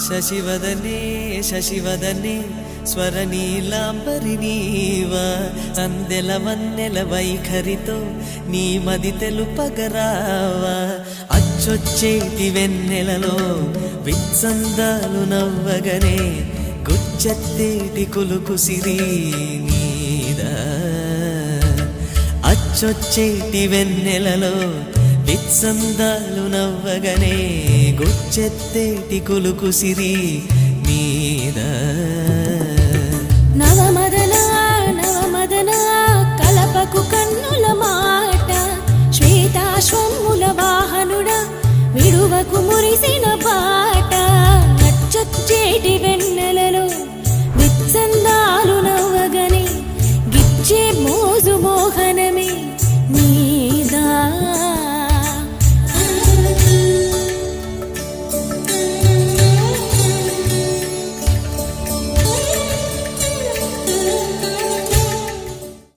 శశివదనే శశివదనే స్వరనీలాంబరి నీవా సందెల వన్నెల వైఖరితో నీ మది తెలుపగరావా అచ్చొచ్చేటి వెన్నెలలో విత్సందాలు నవ్వగనే గుచ్చెత్తేటి కులుకు సిరి నీదా అచ్చొచ్చేటి వెన్నెలలో విత్సందాలు నవ్వగనే గుచ్చెత్తేటి కులుకు సిరి నీదా